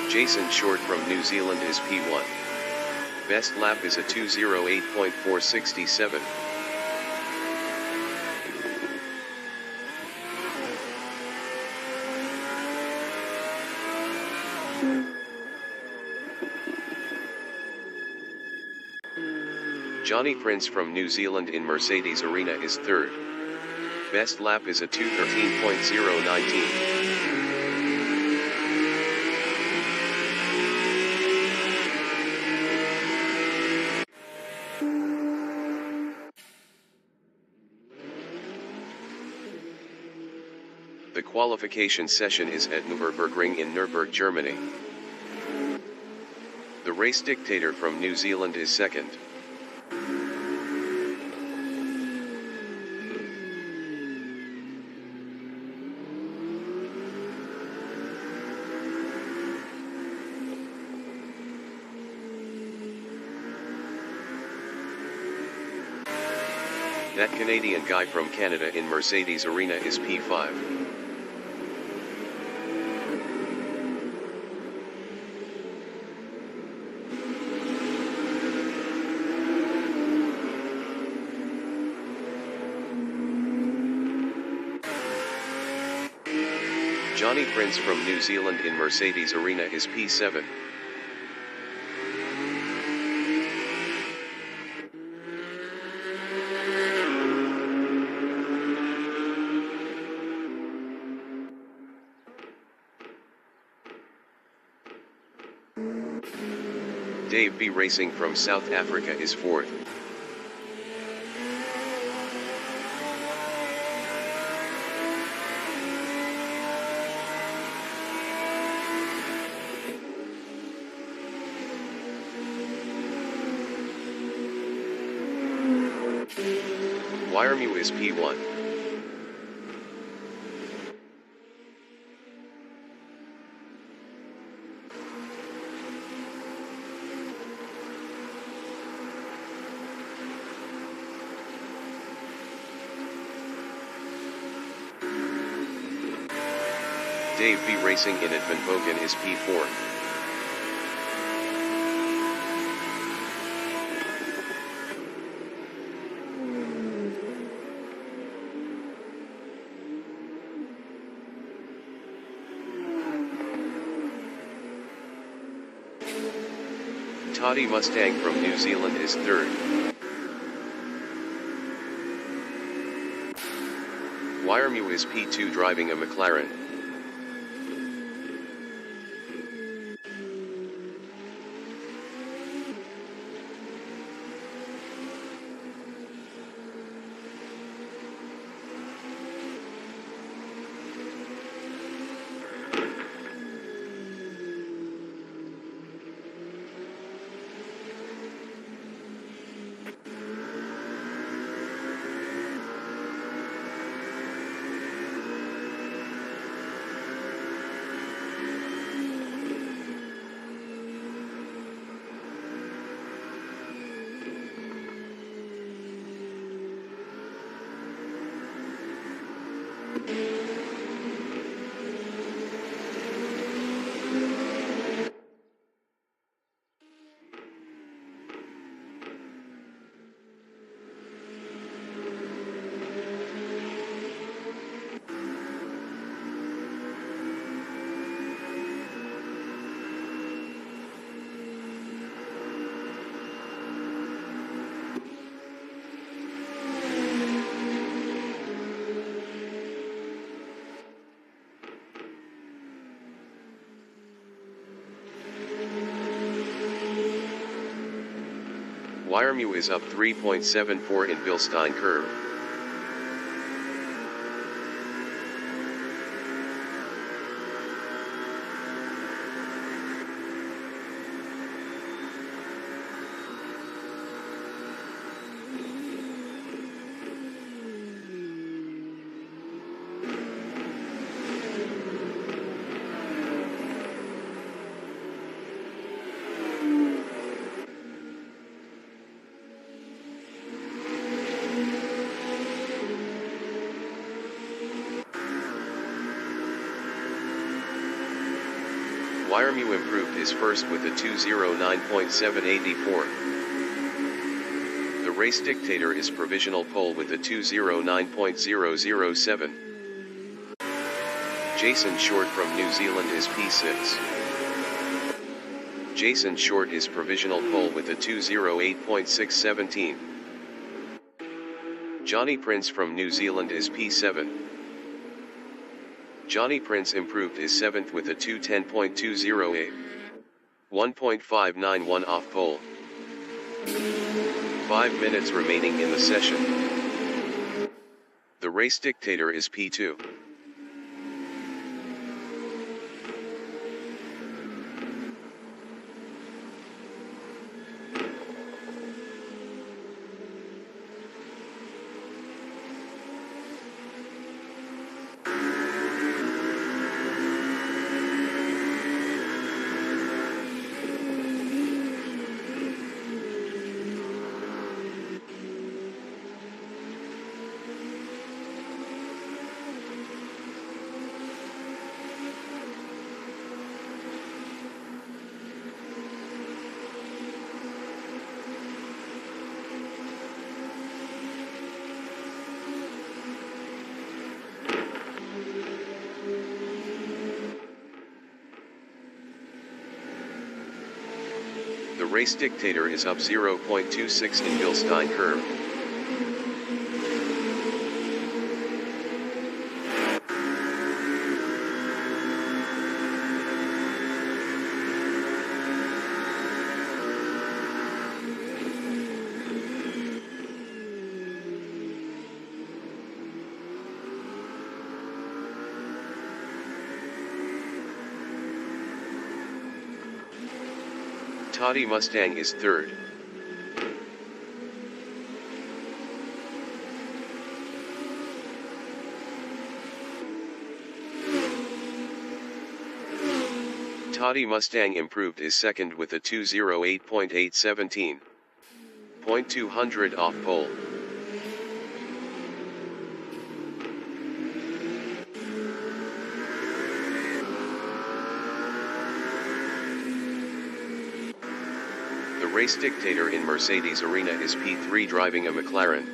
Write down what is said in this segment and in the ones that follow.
Jason Short from New Zealand is P1. Best lap is a 2:08.467. Johnny Prince from New Zealand in Mercedes Arena is third. Best lap is a 2:13.019. The qualification session is at Nürburgring in Nürburgring, Germany. The race dictator from New Zealand is second. That Canadian guy from Canada in Mercedes Arena is P5. Johnny Prince from New Zealand in Mercedes Arena is P7. Dave B. Racing from South Africa is fourth. Wiremu is P1. Dave B. Racing in Advenbogen is P4. Toddy Mustang from New Zealand is third. Wiremu is P2 driving a McLaren. Wiremu is up 3.74 in Bilstein curve. Wiremu improved is first with a 209.784. The Race Dictator is provisional pole with a 209.007. Jason Short from New Zealand is P6. Jason Short is provisional pole with a 208.617. Johnny Prince from New Zealand is P7. Johnny Prince improved is 7th with a 210.208. 1.591 off pole. 5 minutes remaining in the session. The Race Dictator is P2. The Race Dictator is up 0.26 in Bilstein curve. Toddy Mustang is third. Toddy Mustang improved is second with a 208.817. 0.200 off pole. The Race Dictator in Mercedes Arena is P3 driving a McLaren.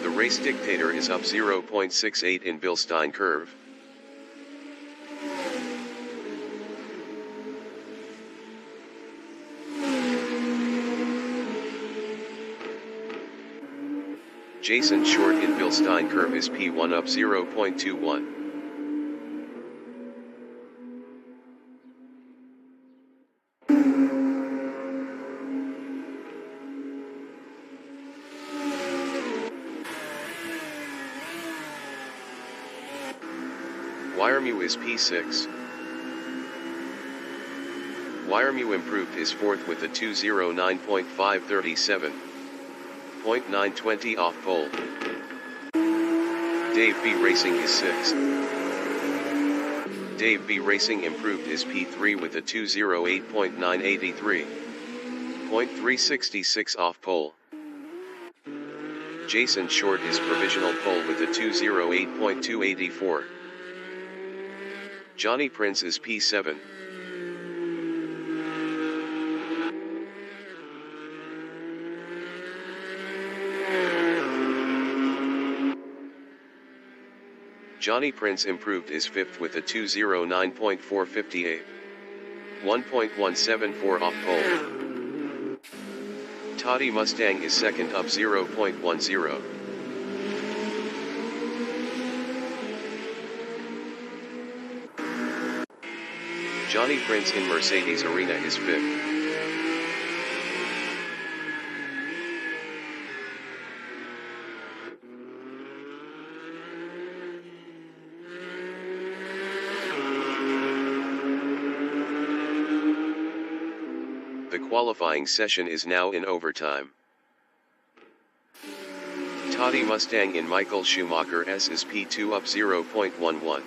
The Race Dictator is up 0.68 in Bilstein curve. Jason Short in Bilstein curve is P1 up 0.21. Wiremu is P6. Wiremu improved is 4th with a 209.537. 0.920 off pole. Dave B Racing is 6th. Dave B Racing improved is P3 with a 208.983. 0.366 off pole. Jason Short is provisional pole with a 208.284. Johnny Prince is P7. Johnny Prince improved is 5th with a 209.458. 1.174 off pole. Toddy Mustang is 2nd up 0.10. Johnny Prince in Mercedes Arena is 5th. The qualifying session is now in overtime. Toddy Mustang in Michael Schumacher S is P2 up 0.11.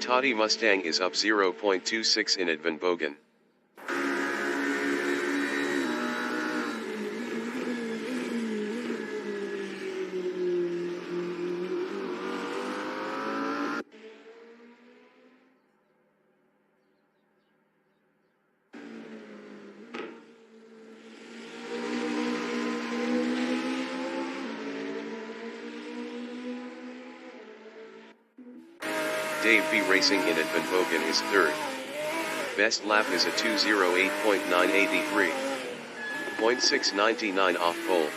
Toddy Mustang is up 0.26 in Van Bogen. Dave B Racing in Van Bogen is 3rd. Best lap is a 208.983. 0.699 off pole.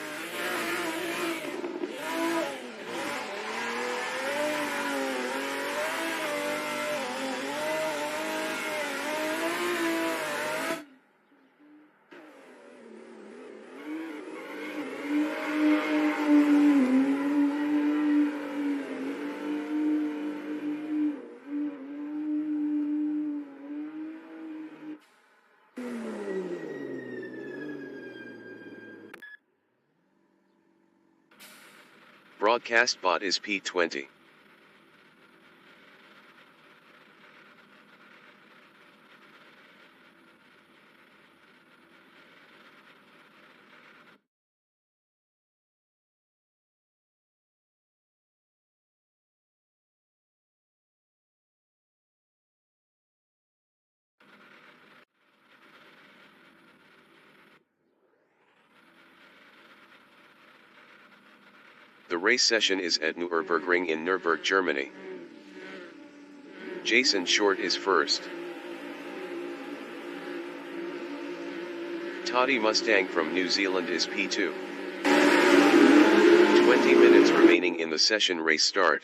Broadcast bot is P20. The race session is at Nürburgring in Nürburgring, Germany. Jason Short is 1st. Toddy Mustang from New Zealand is P2. 20 minutes remaining in the session. Race start.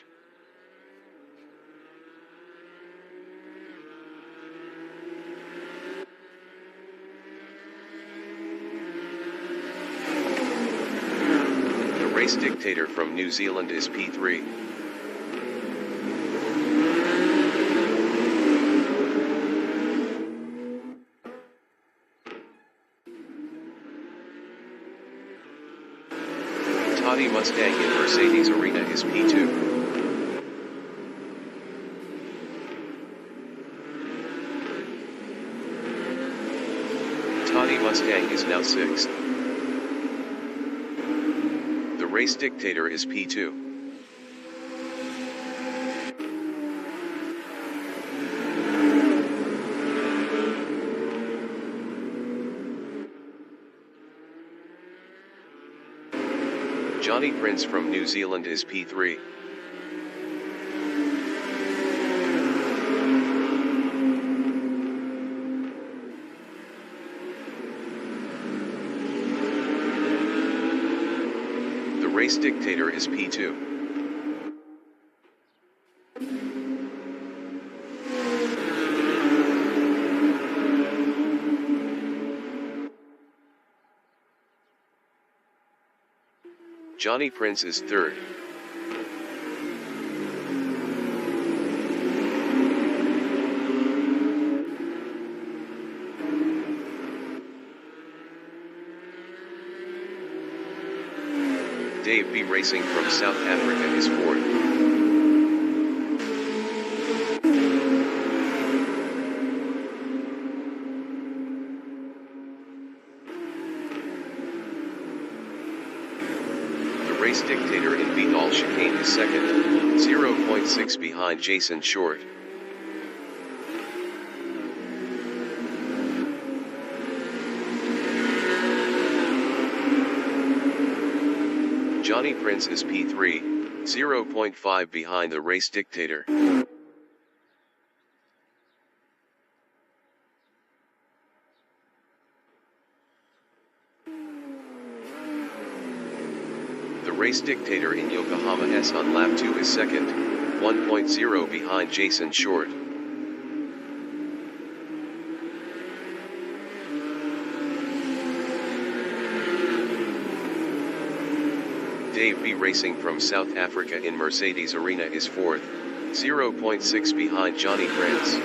Race Dictator from New Zealand is P3. Toddy Mustang in Mercedes Arena is P2. Toddy Mustang is now 6th. The Race Dictator is P2. Johnny Prince from New Zealand is P3. The Race Dictator is P2. Johnny Prince is 3rd. Dave B Racing from South Africa is 4th. Race Dictator in Vidal Chicane is 2nd. second, 0.6 behind Jason Short. Johnny Prince is P3, 0.5 behind the race dictator. The race dictator in Yokohama S on lap 2 is second, 1.0 behind Jason Short. Dave B Racing from South Africa in Mercedes Arena is fourth, 0.6 behind Johnny Prince.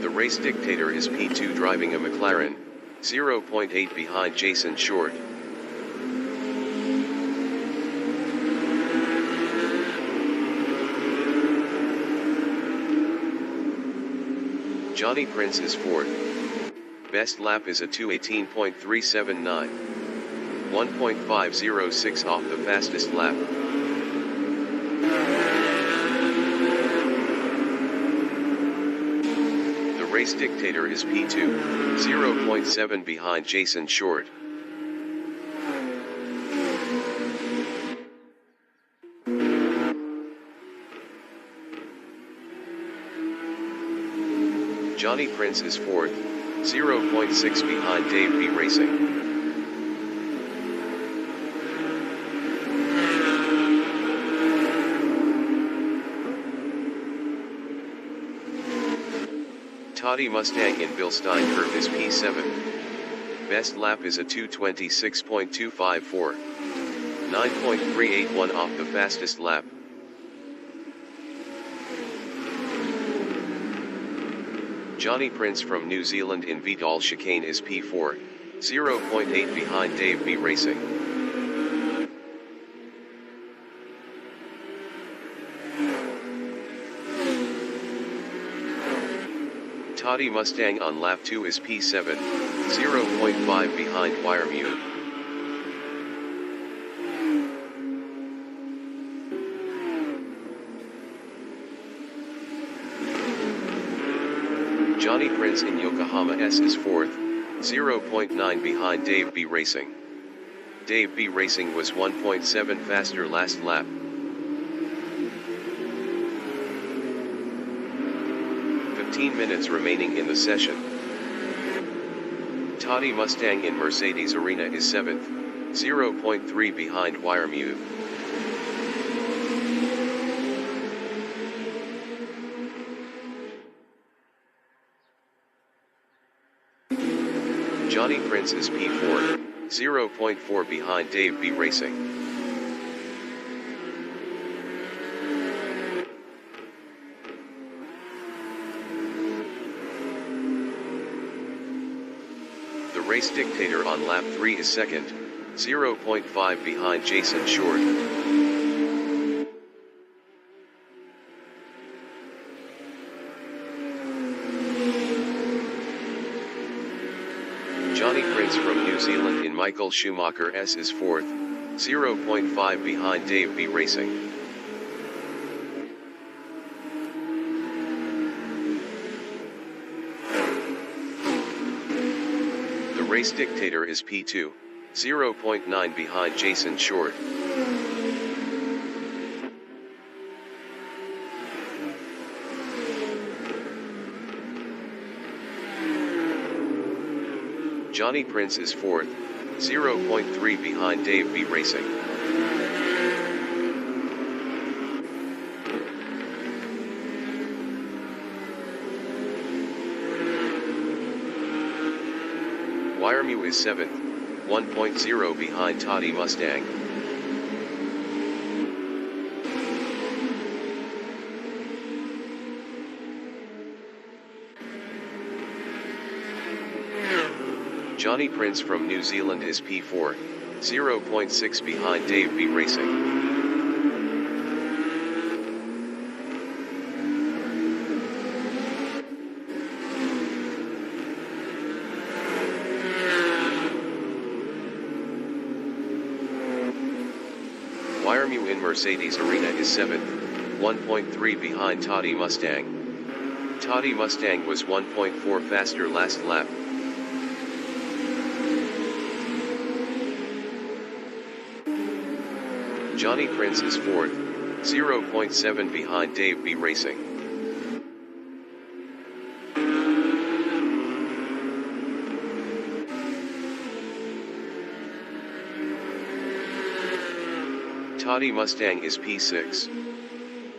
The race dictator is P2 driving a McLaren, 0.8 behind Jason Short. Johnny Prince is fourth. Best lap is a 2:18.379. 1.506 off the fastest lap. The race dictator is P2, 0.7 behind Jason Short. Johnny Prince is fourth, 0.6 behind Dave B Racing. Toddy Mustang in Bill Steinkirk is P7. Best lap is a 2:26.254. 9.381 off the fastest lap. Johnny Prince from New Zealand in Vidal Chicane is P4, 0.8 behind Dave B Racing. Toddy Mustang on lap 2 is P7, 0.5 behind Wiremu. Johnny Prince in Yokohama S is fourth, 0.9 behind Dave B Racing. Dave B Racing was 1.7 faster last lap. Minutes remaining in the session. Toddy Mustang in Mercedes Arena is 7th, 0.3 behind Wiremu. Johnny Prince is P4, 0.4 behind Dave B Racing. The race dictator on lap 3 is second, 0.5 behind Jason Short. Johnny Prince from New Zealand in Michael Schumacher S is fourth, 0.5 behind Dave B Racing. The race dictator is P2, 0.9 behind Jason Short. Johnny Prince is fourth, 0.3 behind Dave B Racing. Wiremu is 7th, 1.0 behind Toddy Mustang. Johnny Prince from New Zealand is P4, 0.6 behind Dave B Racing. Firemu in Mercedes Arena is 7th, 1.3 behind Toddy Mustang. Toddy Mustang was 1.4 faster last lap. Johnny Prince is 4th, 0.7 behind Dave B Racing. Toddy Mustang is P6.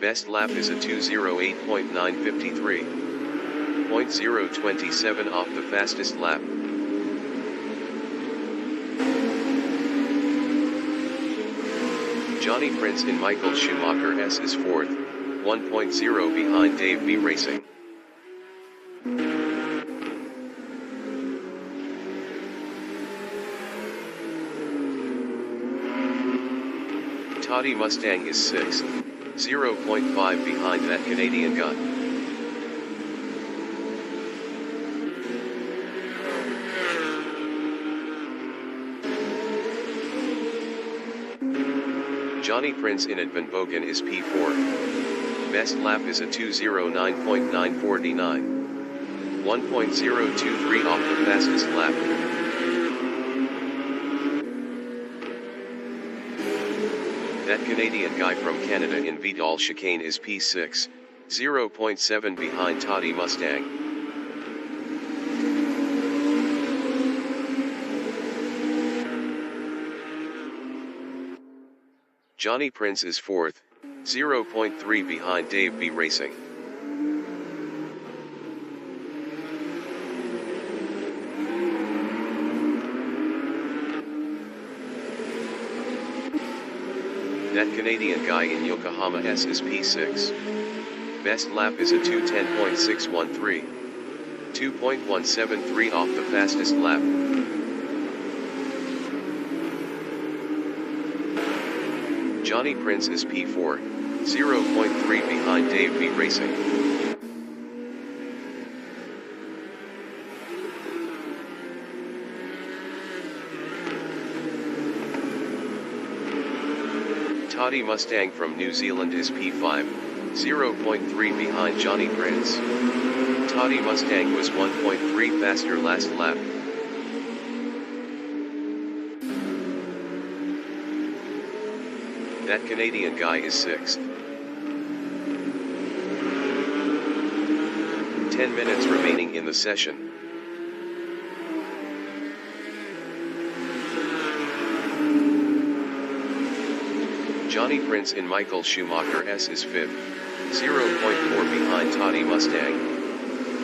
Best lap is a 2:08.953. 0.027 off the fastest lap. Johnny Prince in Michael Schumacher S is 4th, 1.0 behind Dave B Racing. Toddy Mustang is 6th, 0.5 behind that Canadian guy. Johnny Prince in Van Bogen is P4. Best lap is a 2:09.949. 1.023 off the fastest lap. That Canadian guy from Canada in Vidal Chicane is P6, 0.7 behind Toddy Mustang. Johnny Prince is 4th, 0.3 behind Dave B Racing. That Canadian guy in Yokohama S is P6. Best lap is a 2:10.613. 2.173 off the fastest lap. Johnny Prince is P4, 0.3 behind Dave B Racing. Toddy Mustang from New Zealand is P5, 0.3 behind Johnny Prince. Toddy Mustang was 1.3 faster last lap. That Canadian guy is 6th. 10 minutes remaining in the session. Johnny Prince in Michael Schumacher S is 5th, 0.4 behind Toddy Mustang.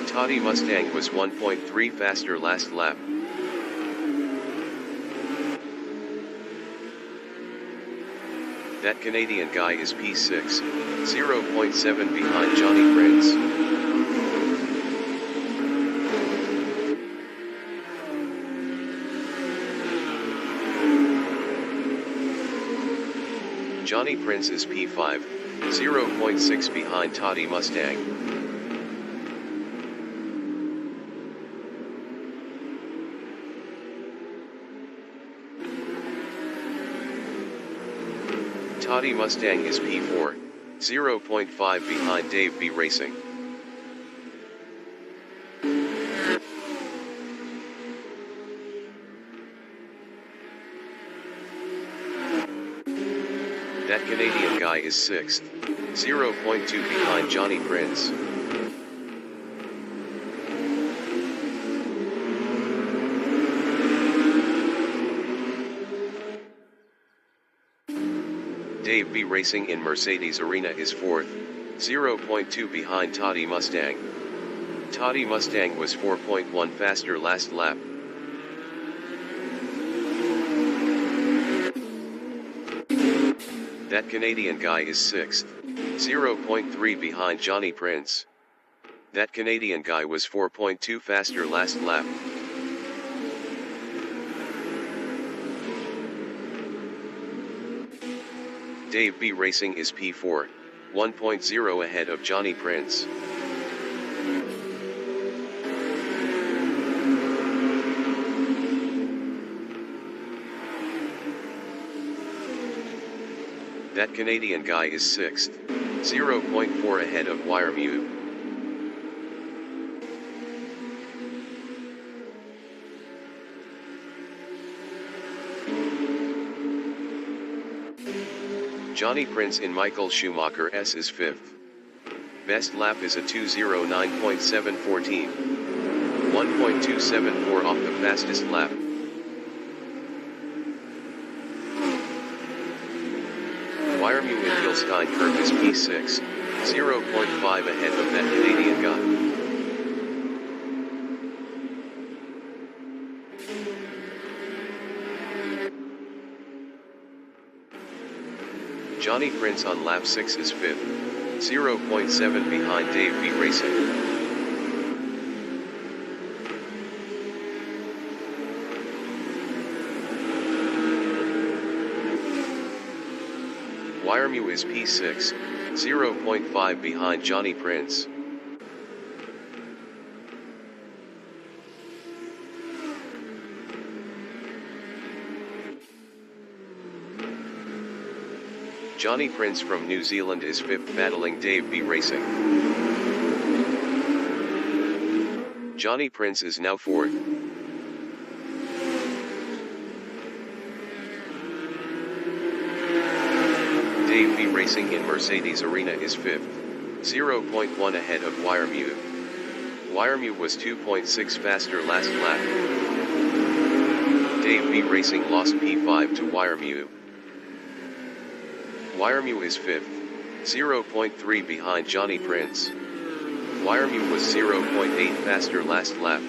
Toddy Mustang was 1.3 faster last lap. That Canadian guy is P6, 0.7 behind Johnny Prince. Johnny Prince is P5, 0.6 behind Toddy Mustang. Toddy Mustang is P4, 0.5 behind Dave B Racing. That Canadian guy is 6th, 0.2 behind Johnny Prince. Dave B Racing in Mercedes Arena is 4th, 0.2 behind Toddy Mustang. Toddy Mustang was 4.1 faster last lap. That Canadian guy is 6th, 0.3 behind Johnny Prince. That Canadian guy was 4.2 faster last lap. Dave B Racing is P4, 1.0 ahead of Johnny Prince. That Canadian guy is 6th, 0.4 ahead of Wiremew. Johnny Prince in Michael Schumacher S is 5th. Best lap is a 2:09.714. 1.274 off the fastest lap. Wiremew in Hillstein curve is P6, 0.5 ahead of that Canadian guy. Johnny Prince on lap 6 is 5th, 0.7 behind Dave V Racing. Wiremew is P6, 0.5 behind Johnny Prince. Johnny Prince from New Zealand is 5th battling Dave V Racing. Johnny Prince is now 4th. Dave V Racing in Mercedes Arena is 5th, 0.1 ahead of Wiremew. Wiremew was 2.6 faster last lap. Dave V Racing lost P5 to Wiremew. Wiremew is 5th, 0.3 behind Johnny Prince. Wiremew was 0.8 faster last lap.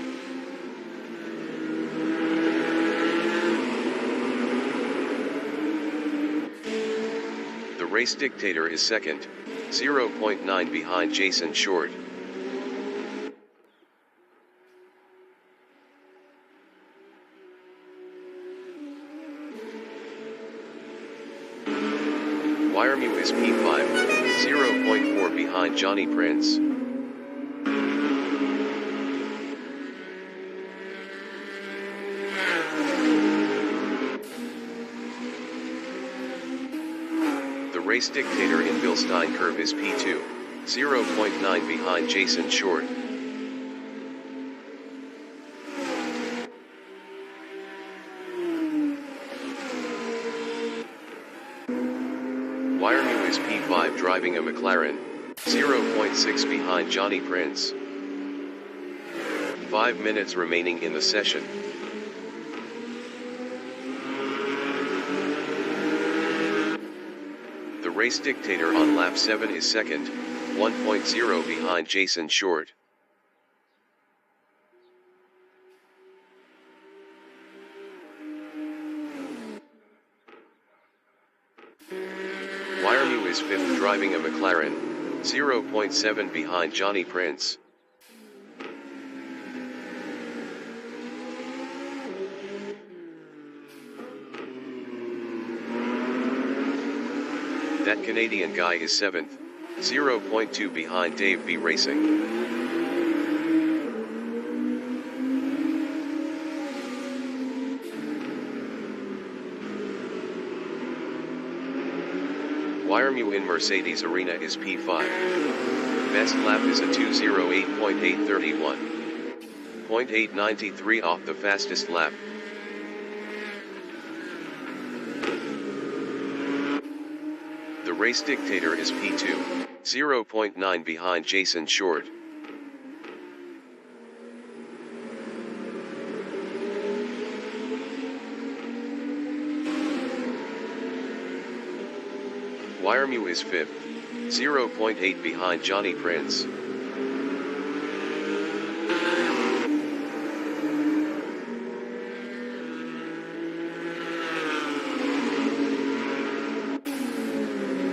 The race dictator is 2nd, 0.9 behind Jason Short. Wiremew is P5, 0.4 behind Johnny Prince. The race dictator in Hillstein curve is P2, 0.9 behind Jason Short. Wiremew is P5 driving a McLaren, 0.6 behind Johnny Prince. 5 minutes remaining in the session. The race dictator on lap 7 is 2nd, 1.0 behind Jason Short. Wiremew is 5th driving a McLaren, 0.7 behind Johnny Prince. That Canadian guy is 7th, 0.2 behind Dave V Racing. Wiremew in Mercedes Arena is P5. Best lap is a 2:08.831. 0.893 off the fastest lap. The race dictator is P2, 0.9 behind Jason Short. Wiremew is 5th, 0.8 behind Johnny Prince.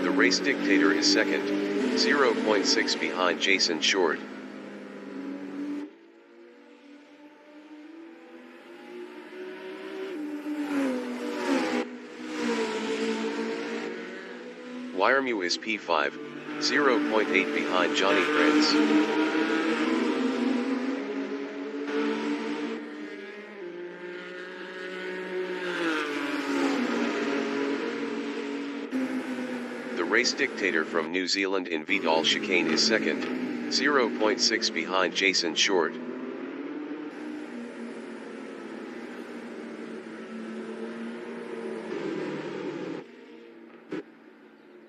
The race dictator is 2nd, 0.6 behind Jason Short. Wiremew is P5, 0.8 behind Johnny Prince. race dictator from New Zealand in Vidal chicane is second, 0.6 behind Jason Short.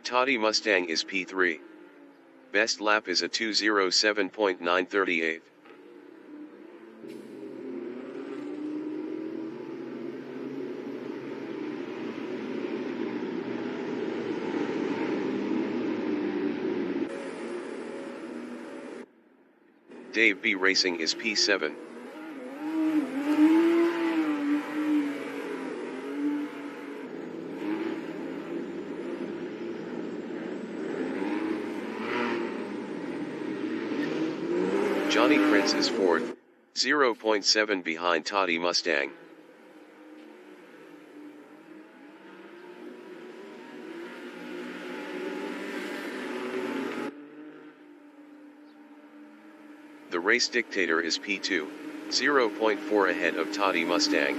Toddy Mustang is P3. Best lap is a 2:07.938. Dave B Racing is P7. Johnny Prince is fourth, 0.7 behind Toddy Mustang. The race dictator is P2, 0.4 ahead of Toddy Mustang.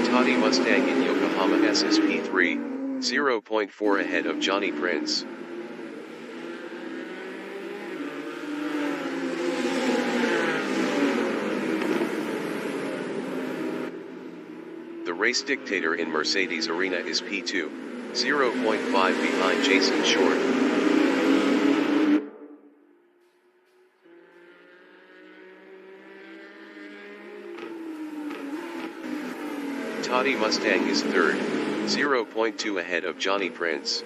Toddy Mustang in Yokohama S is P3, 0.4 ahead of Johnny Prince. The race dictator in Mercedes Arena is P2, 0.5 behind Jason Short. Toddy Mustang is third, 0.2 ahead of Johnny Prince.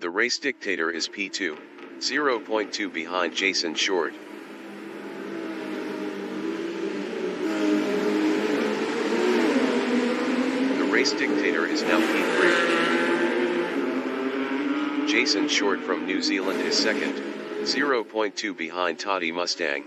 The race dictator is P2, 0.2 behind Jason Short. The race dictator is now P3. Jason Short from New Zealand is second, 0.2 behind Toddy Mustang.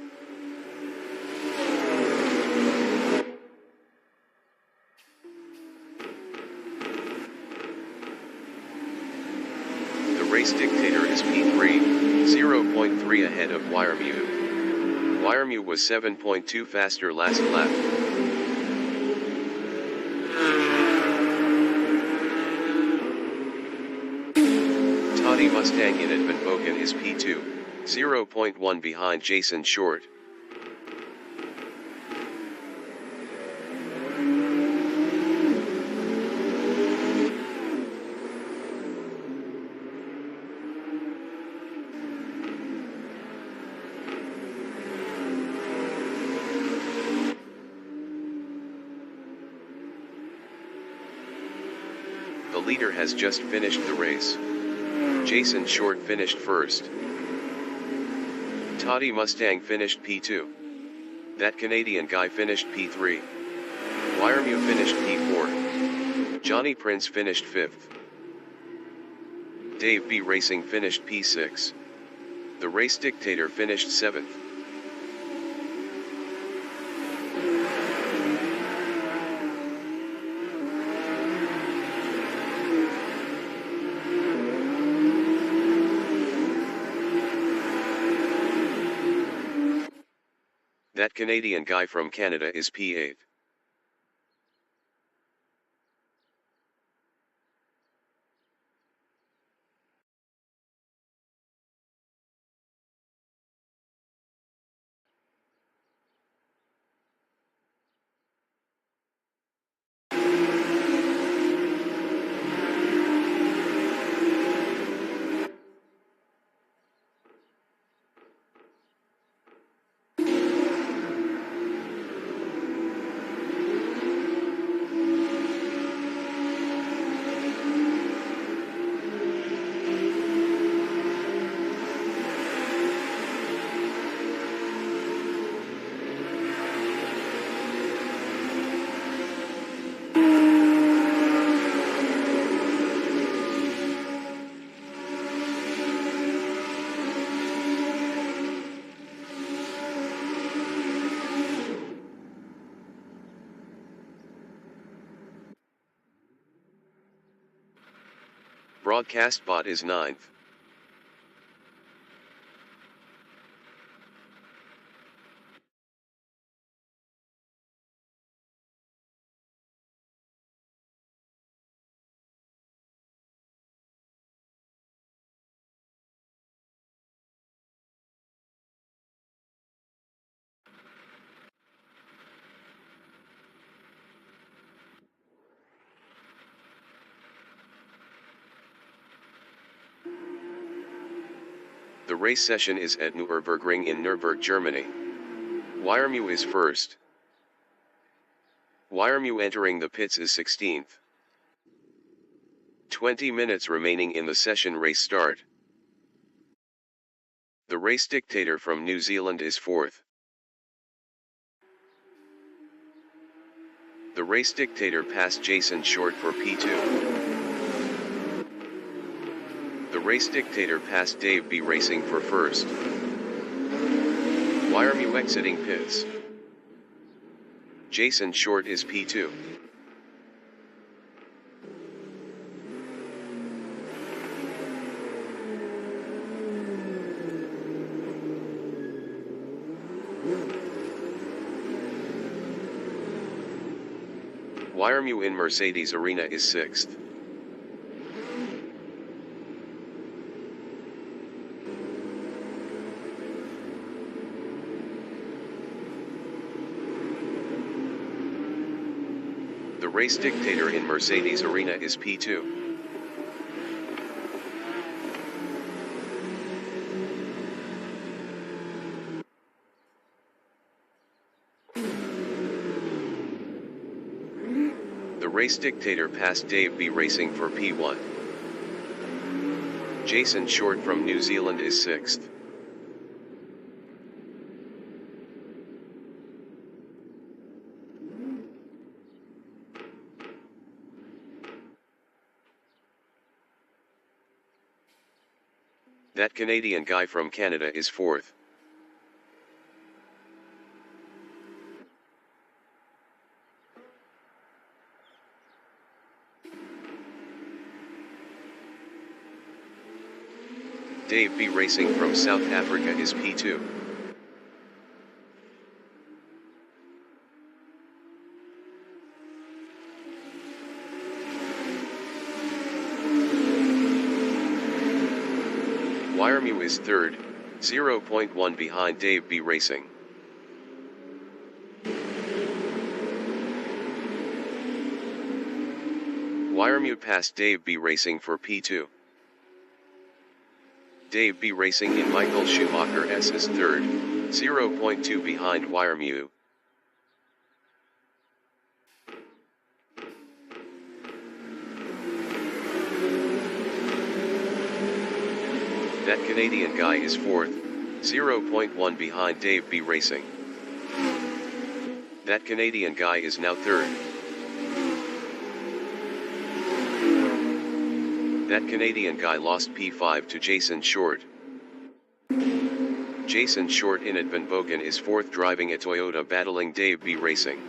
The race dictator is P3, 0.3 ahead of Wiremew. Wiremew was 7.2 faster last lap. Toddy Mustang in Advenboken is P2, 0.1 behind Jason Short. The leader has just finished the race. Jason Short finished first. Toddy Mustang finished P2. That Canadian guy finished P3. Wiremew finished P4. Johnny Prince finished 5th. Dave B Racing finished P6. The race dictator finished 7th. That Canadian guy from Canada is P8. Broadcast bot is 9th. The race session is at Nürburgring in Nürburgring, Germany. Wiermu is first. Wiermu entering the pits is 16th. 20 minutes remaining in the session. Race start. The race dictator from New Zealand is 4th. The race dictator passed Jason Short for P2. The race dictator passed Dave B Racing for first. Wiermu exiting pits. Jason Short is P2. Wiermu in Mercedes Arena is 6th. The race dictator in Mercedes Arena is P2. The race dictator passed Dave B Racing for P1. Jason Short from New Zealand is 6th. That Canadian guy from Canada is 4th. Dave B Racing from South Africa is P2. Wiermu is 3rd, 0.1 behind Dave B Racing. Wiermu passed Dave B Racing for P2. Dave B Racing in Michael Schumacher S is 3rd, 0.2 behind Wiermu. That Canadian guy is 4th, 0.1 behind Dave B Racing. That Canadian guy is now 3rd. That Canadian guy lost P5 to Jason Short. Jason Short in Van Bogen is 4th driving a Toyota battling Dave B Racing.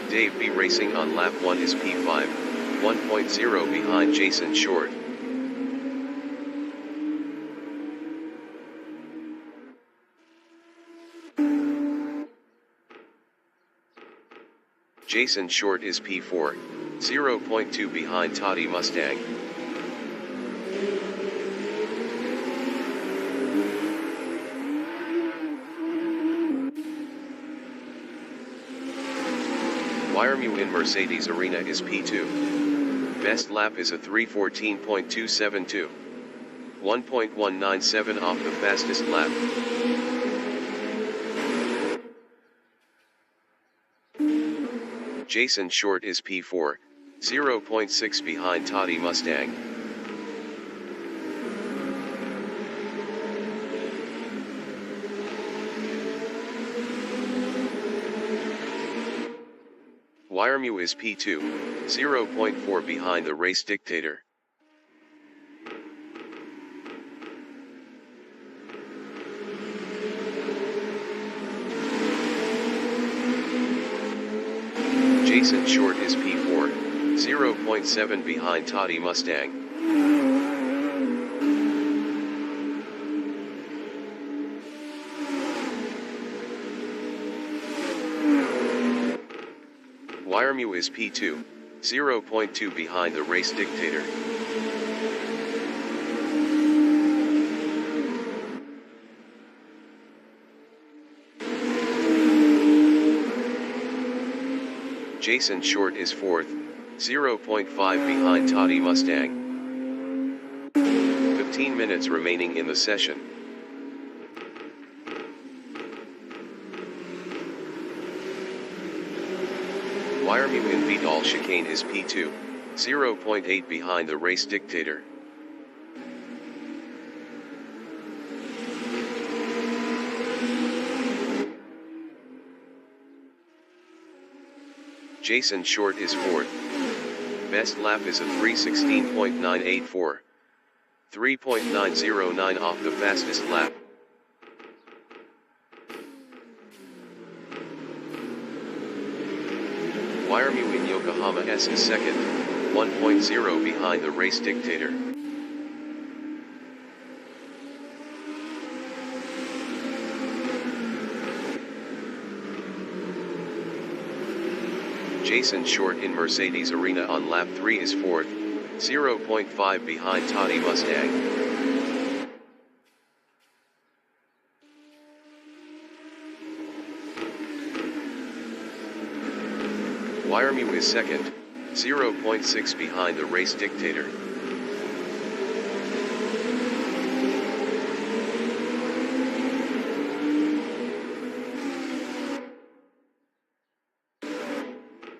Dave B Racing on lap 1 is P5, 1.0 behind Jason Short. Jason Short is P4, 0.2 behind Toddy Mustang. Wiermu in Mercedes Arena is P2. Best lap is a 3:14.272. 1.197 off the fastest lap. Jason Short is P4, 0.6 behind Toddy Mustang. Wiermu is P2, 0.4 behind the race dictator. Jason Short is P4, 0.7 behind Toddy Mustang. Wiremew is P2, 0.2 behind the race dictator. Jason Short is 4th, 0.5 behind Toddy Mustang. 15 minutes remaining in the session. Wiremew in Vidal chicane is P2, 0.8 behind the race dictator. Jason Short is 4th. Best lap is a 3:16.984. 3.909 off the fastest lap. Wiremew in Yokohama S is 2nd, 1.0 behind the race dictator. Jason Short in Mercedes Arena on lap 3 is 4th, 0.5 behind Toddy Mustang. Wiremew is 2nd, 0.6 behind the race dictator.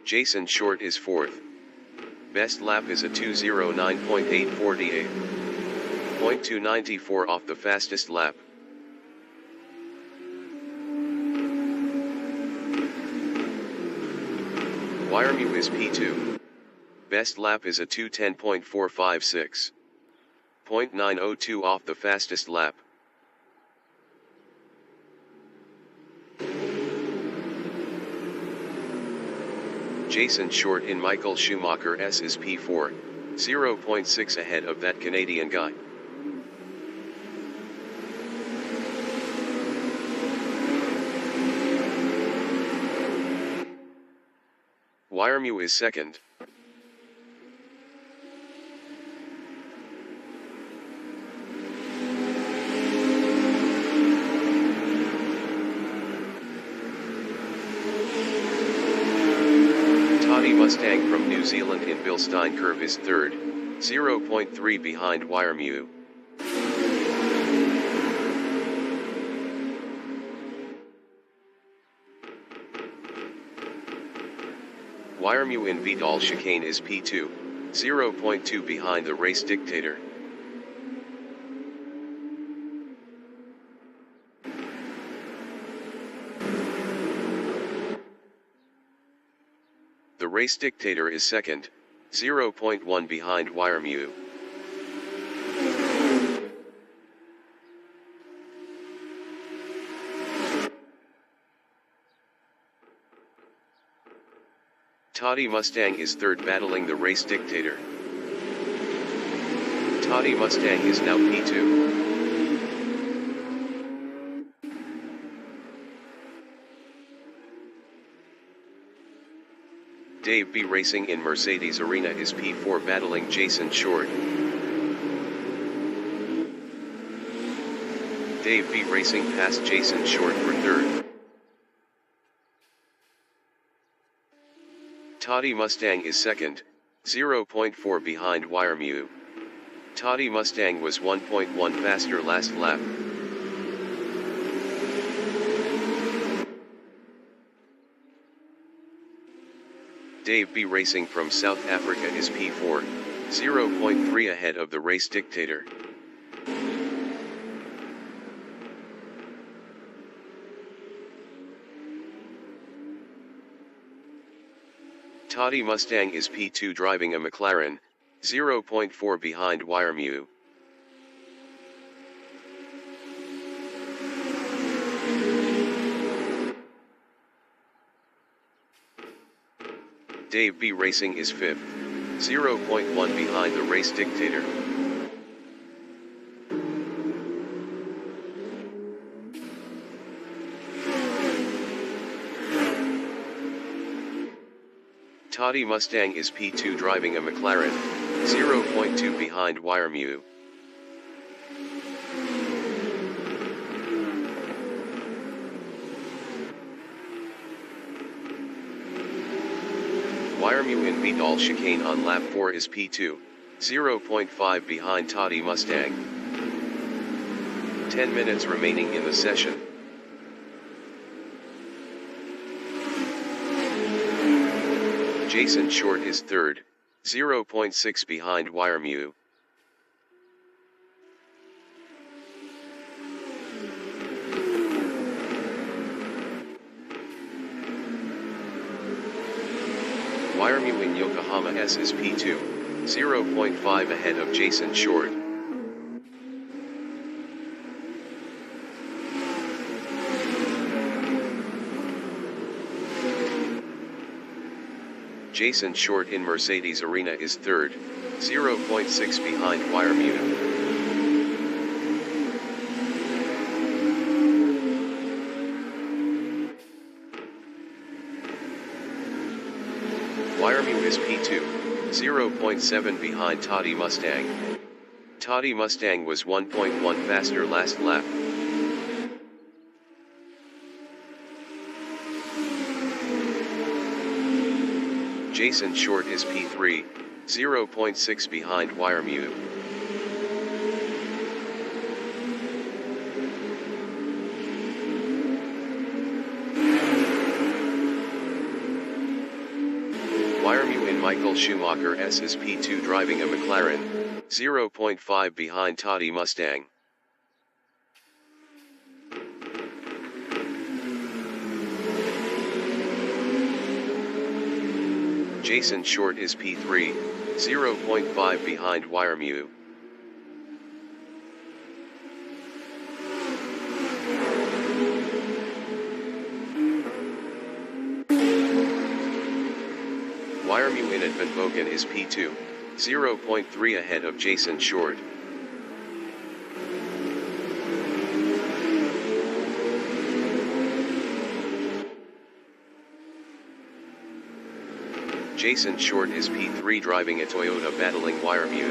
Jason Short is 4th. Best lap is a 2:09.848. 0.294 off the fastest lap. Wiremew is P2. Best lap is a 2:10.456. 0.902 off the fastest lap. Jason Short in Michael Schumacher S is P4, 0.6 ahead of that Canadian guy. Wiremew is 2nd. Toddy Mustang from New Zealand in Bilstein Curve is 3rd, 0.3 behind Wiremew. Wiremew in Vidal chicane is P2, 0.2 behind the race dictator. The race dictator is 2nd, 0.1 behind Wiremew. Toddy Mustang is 3rd battling the race dictator. Toddy Mustang is now P2. Dave B Racing in Mercedes Arena is P4 battling Jason Short. Dave B Racing passed Jason Short for 3rd. Toddy Mustang is 2nd, 0.4 behind Wiremew. Toddy Mustang was 1.1 faster last lap. Dave B Racing from South Africa is P4, 0.3 ahead of the race dictator. Toddy Mustang is P2 driving a McLaren, 0.4 behind Wiremew. Dave B Racing is 5th. 0.1 behind the race dictator. Toddy Mustang is P2 driving a McLaren, 0.2 behind Wiremew. Wiremew in Vidal chicane on lap 4 is P2, 0.5 behind Toddy Mustang. 10 minutes remaining in the session. Jason Short is 3rd, 0.6 behind Wiremew. Wiremew in Yokohama S is P2, 0.5 ahead of Jason Short. Jason Short in Mercedes Arena is 3rd, 0.6 behind Wiremew. Wiremew is P2, 0.7 behind Toddy Mustang. Toddy Mustang was 1.1 faster last lap. Jason Short is P3, 0.6 behind Wiremew. Wiremew in Michael Schumacher S is P2 driving a McLaren, 0.5 behind Toddy Mustang. Jason Short is P3, 0.5 behind Wiremew. Wiremew in Advenbogen is P2, 0.3 ahead of Jason Short. Jason Short is P3 driving a Toyota battling Wiremew.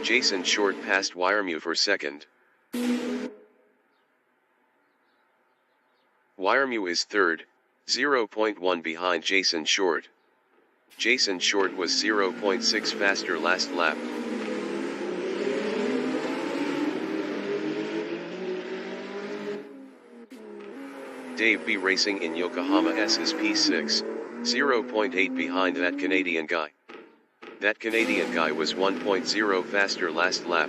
Jason Short passed Wiremew for 2nd. Wiremew is 3rd, 0.1 behind Jason Short. Jason Short was 0.6 faster last lap. Dave B Racing in Yokohama S is P6, 0.8 behind that Canadian guy. That Canadian guy was 1.0 faster last lap.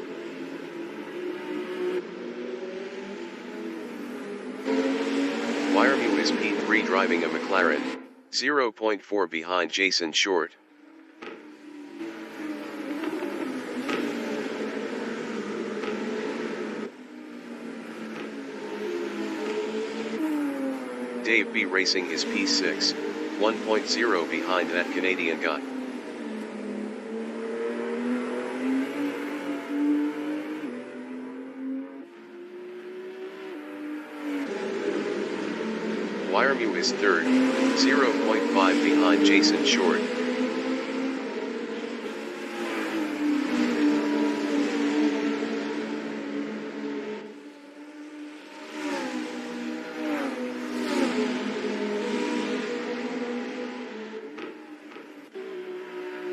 Wiremew is P3 driving a McLaren, 0.4 behind Jason Short. Dave B Racing is P6, 1.0 behind that Canadian guy. Wiremew is 3rd, 0.5 behind Jason Short.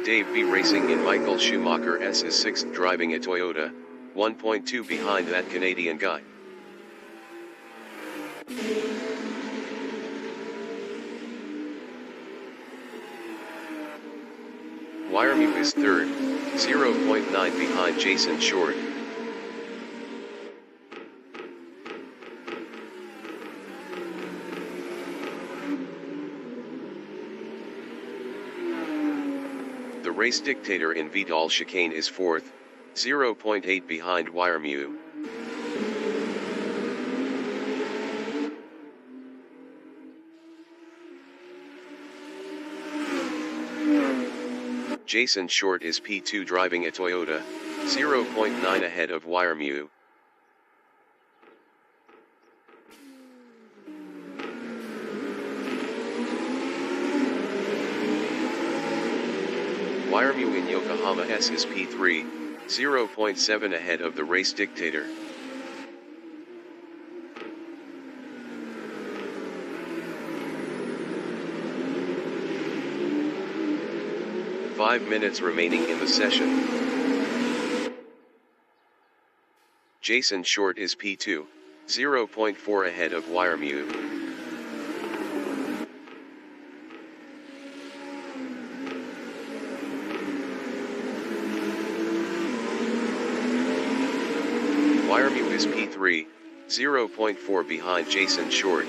Dave B Racing in Michael Schumacher S is 6th driving a Toyota, 1.2 behind that Canadian guy. Wiremew is 3rd, 0.9 behind Jason Short. The race dictator in Vidal chicane is 4th, 0.8 behind Wiremew. Jason Short is P2 driving a Toyota, 0.9 ahead of Wiremu. Wiremu in Yokohama S is P3, 0.7 ahead of the race dictator. Five minutes remaining in the session. Jason Short is P2, 0.4 ahead of Wiremu. Wiremu is P3, 0.4 behind Jason Short.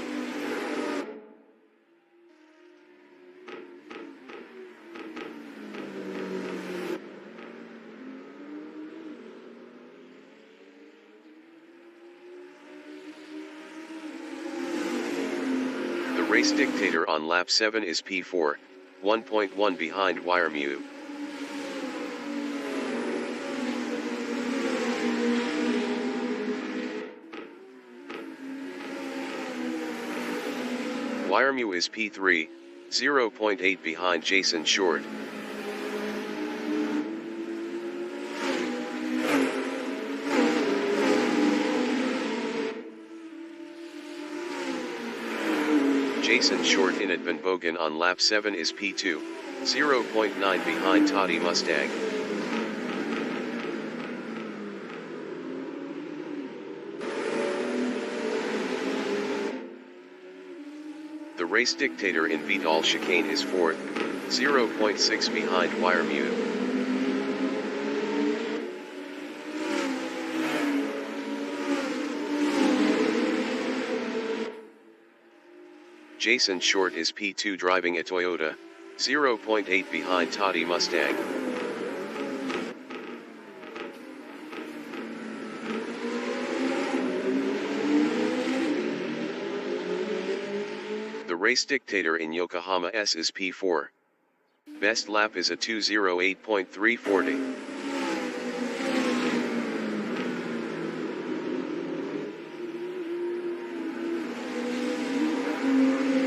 The race dictator on lap 7 is P4, 1.1 behind Wiremu. Wiremu is P3, 0.8 behind Jason Short. Jason Short in Advenbogen on lap 7 is P2, 0.9 behind Toddy Mustang. The race dictator in Vital chicane is 4th, 0.6 behind Wiremu. Jason Short is P2 driving a Toyota, 0.8 behind Toddy Mustang. The race dictator in Yokohama S is P4. Best lap is a 2:08.340.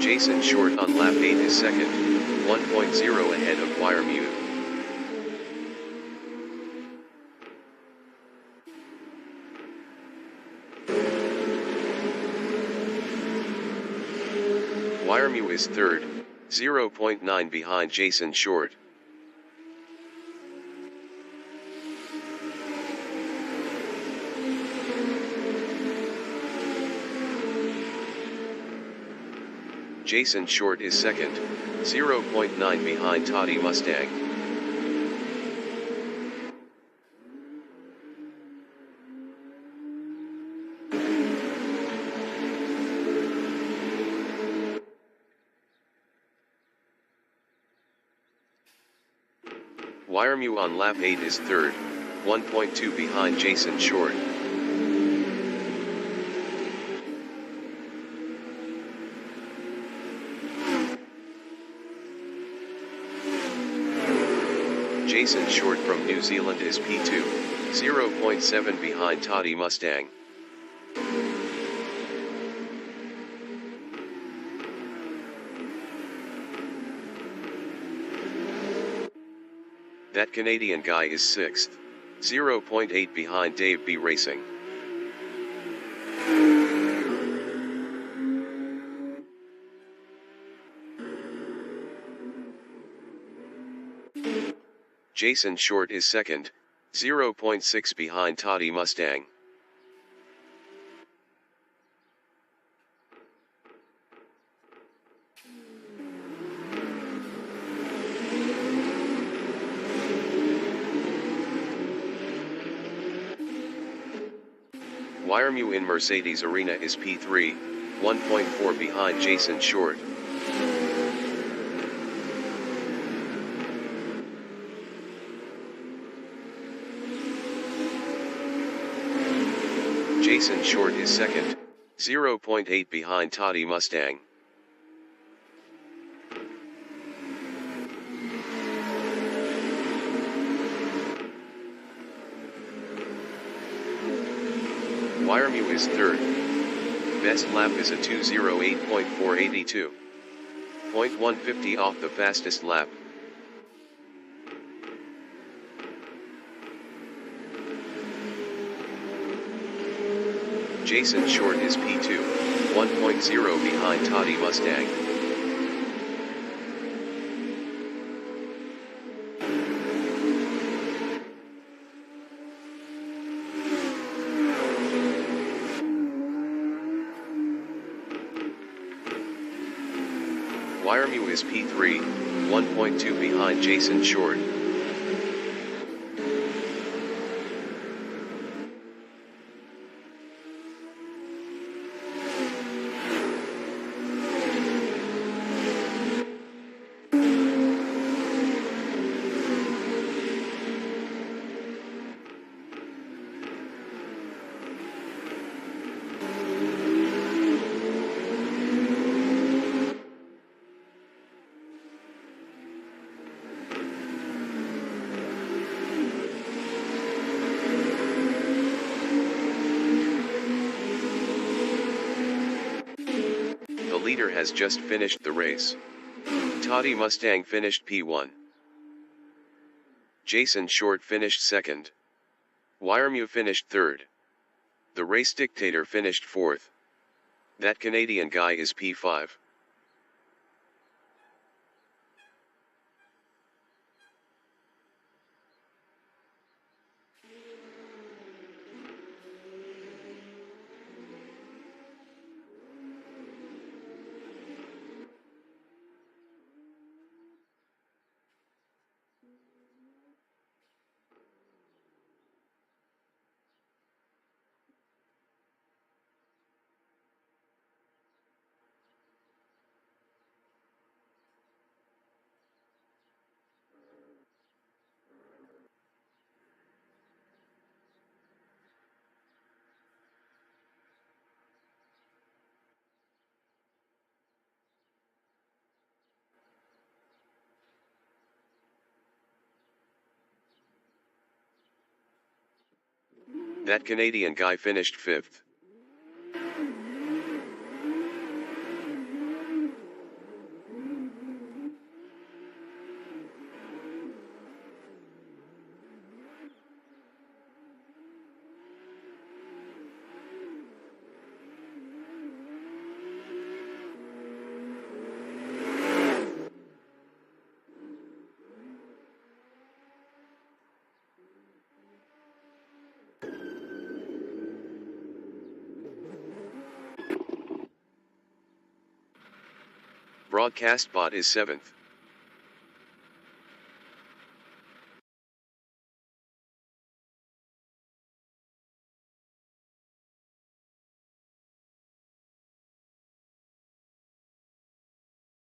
Jason Short on lap 8 is second, 1.0 ahead of Wiremu. Wiremu is third, 0.9 behind Jason Short. Jason Short is second, 0.9 behind Toddy Mustang. Wiremu on lap 8 is third, 1.2 behind Jason Short. Jason Short from New Zealand is P2, 0.7 behind Toddy Mustang. That Canadian guy is 6th, 0.8 behind Dave B Racing. Jason Short is second, 0.6 behind Toddy Mustang. Wiremu in Mercedes Arena is P3, 1.4 behind Jason Short. Jason Short is second, 0.8 behind Toddy Mustang. Wiremu is third. Best lap is a 2:08.482. 0.150 off the fastest lap. Jason Short is P2, 1.0 behind Toddy Mustang. Wiremu is P3, 1.2 behind Jason Short. The leader has just finished the race. Toddy Mustang finished P1. Jason Short finished second. Wiremu finished third. The race dictator finished fourth. That Canadian guy is P5. That Canadian guy finished fifth. Broadcast bot is 7th.